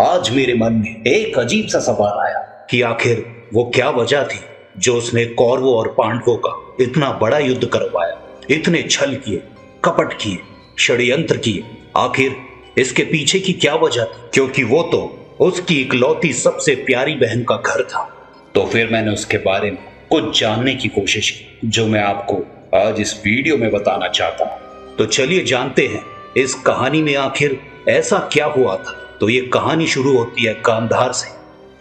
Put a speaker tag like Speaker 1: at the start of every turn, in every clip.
Speaker 1: आज मेरे मन में एक अजीब सा सवाल आया कि आखिर वो क्या वजह थी जो उसने कौरवों और पांडवों का इतना बड़ा युद्ध करवाया, इतने छल किए, कपट किए, षड्यंत्र किए। आखिर इसके पीछे की क्या वजह थी? क्योंकि वो तो उसकी इकलौती सबसे प्यारी बहन का घर था। तो फिर मैंने उसके बारे में कुछ जानने की कोशिश की, जो मैं आपको आज इस वीडियो में बताना चाहता हूँ। तो चलिए जानते हैं इस कहानी में आखिर ऐसा क्या हुआ था। तो ये कहानी शुरू होती है गांधार से,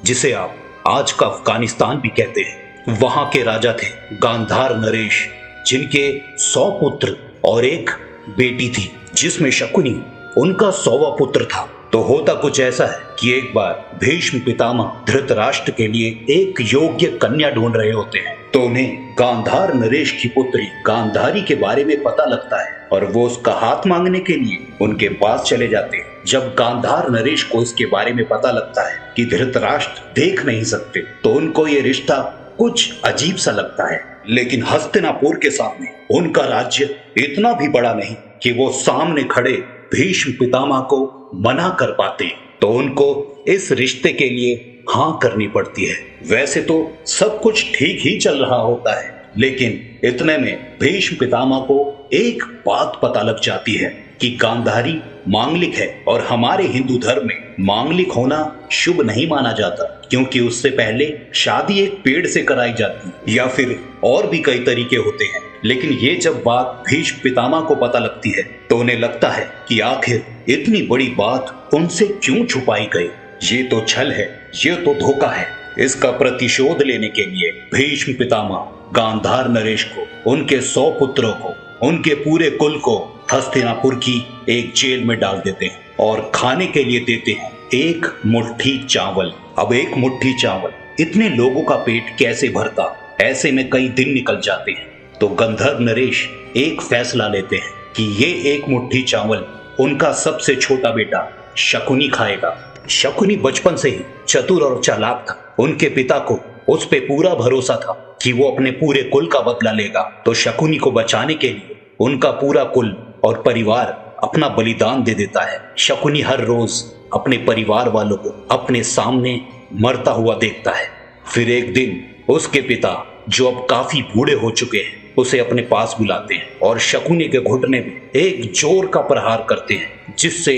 Speaker 1: जिसे आप आज का अफगानिस्तान भी कहते हैं। वहां के राजा थे गांधार नरेश, जिनके 100 पुत्र और एक बेटी थी, जिसमें शकुनी उनका 100वां पुत्र था। तो होता कुछ ऐसा है कि एक बार भीष्म पितामह धृतराष्ट्र के लिए एक योग्य कन्या ढूंढ रहे होते हैं। तो उन्हें गांधार नरेश की पुत्री गांधारी के बारे में पता लगता है और वो उसका हाथ मांगने के लिए उनके पास चले जाते हैं। जब गांधार नरेश को इसके बारे में पता लगता है कि धृतराष्ट्र देख नहीं सकते, तो उनको ये रिश्ता कुछ अजीब सा लगता है। लेकिन हस्तिनापुर के सामने उनका राज्य इतना भी बड़ा नहीं कि वो सामने खड़े भीष्म पितामह को मना कर पाते। तो उनको इस रिश्ते के लिए हाँ करनी पड़ती है। वैसे तो सब कुछ ठीक ही चल रहा होता है, लेकिन इतने में भीष्म पितामह को एक बात पता लग जाती है कि गांधारी मांगलिक है और हमारे हिंदू धर्म में मांगलिक होना शुभ नहीं माना जाता, क्योंकि उससे पहले शादी एक पेड़ से कराई जाती या फिर और भी कई तरीके होते हैं। लेकिन ये जब बात भीष्म पितामह को पता लगती है, तो उन्हें लगता है कि आखिर इतनी बड़ी बात उनसे क्यों छुपाई गई। ये तो छल है, ये तो धोखा है। इसका प्रतिशोध लेने के लिए भीष्म पितामह गांधार नरेश को, उनके 100 पुत्रों को, उनके पूरे कुल को हस्तिनापुर की एक जेल में डाल देते हैं और खाने के लिए देते हैं एक मुट्ठी चावल। अब एक मुट्ठी चावल इतने लोगों का पेट कैसे भरता? ऐसे में कई दिन निकल जाते हैं। तो गंधर्व नरेश एक फैसला लेते हैं कि ये एक मुट्ठी चावल उनका सबसे छोटा बेटा शकुनी खाएगा। शकुनी बचपन से ही चतुर और चालाक था। उनके पिता को उस पे पूरा भरोसा था कि वो अपने पूरे कुल का बदला लेगा। तो शकुनी को बचाने के लिए उनका पूरा कुल और परिवार अपना बलिदान दे देता है। शकुनी हर रोज अपने परिवार वालों को अपने सामने मरता हुआ देखता है। फिर एक दिन उसके पिता, जो अब काफी बूढ़े हो चुके हैं, उसे अपने पास बुलाते हैं और शकुनी के घुटने में एक जोर का प्रहार करते हैं, जिससे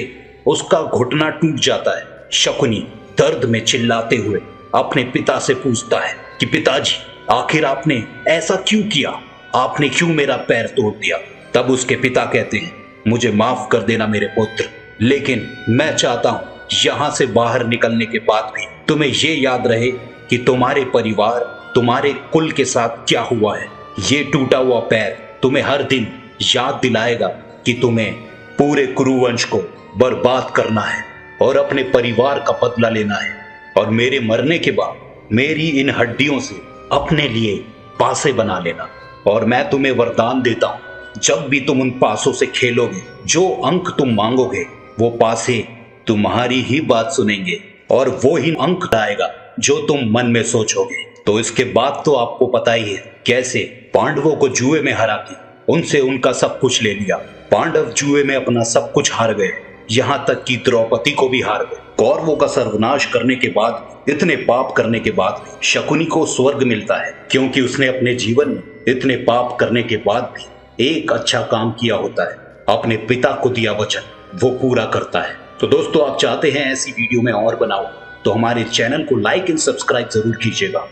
Speaker 1: उसका घुटना टूट जाता है। शकुनी दर्द में चिल्लाते हुए अपने पिता से पूछता है कि पिताजी, आखिर आपने ऐसा क्यों किया? आपने क्यों मेरा पैर तोड़ दिया? तब उसके पिता कहते हैं, मुझे माफ कर देना मेरे पुत्र, लेकिन मैं चाहता हूं यहां से बाहर निकलने के बाद भी तुम्हें ये याद रहे कि तुम्हारे परिवार, तुम्हारे कुल के साथ क्या हुआ है। ये टूटा हुआ पैर तुम्हें हर दिन याद दिलाएगा कि तुम्हें पूरे कुरुवंश को बर्बाद करना है और अपने परिवार का बदला लेना है, और मेरे मरने के बाद मेरी इन हड्डियों से अपने लिए पासे बना लेना। और मैं तुम्हें वरदान देता हूं, जब भी तुम उन पासों से खेलोगे, जो अंक तुम मांगोगे, वो पासे तुम्हारी ही बात सुनेंगे और वो ही अंक आएगा जो तुम मन में सोचोगे। तो इसके बाद तो आपको पता ही है कैसे पांडवों को जुए में हरा के उनसे उनका सब कुछ ले लिया। पांडव जुए में अपना सब कुछ हार गए, यहाँ तक कि द्रौपदी को भी हार गए। कौरवों का सर्वनाश करने के बाद, इतने पाप करने के बाद भी शकुनी को स्वर्ग मिलता है, क्योंकि उसने अपने जीवन में इतने पाप करने के बाद भी एक अच्छा काम किया होता है। अपने पिता को दिया वचन वो पूरा करता है। तो दोस्तों, आप चाहते हैं ऐसी वीडियो में और बनाओ, तो हमारे चैनल को लाइक एंड सब्सक्राइब जरूर कीजिएगा।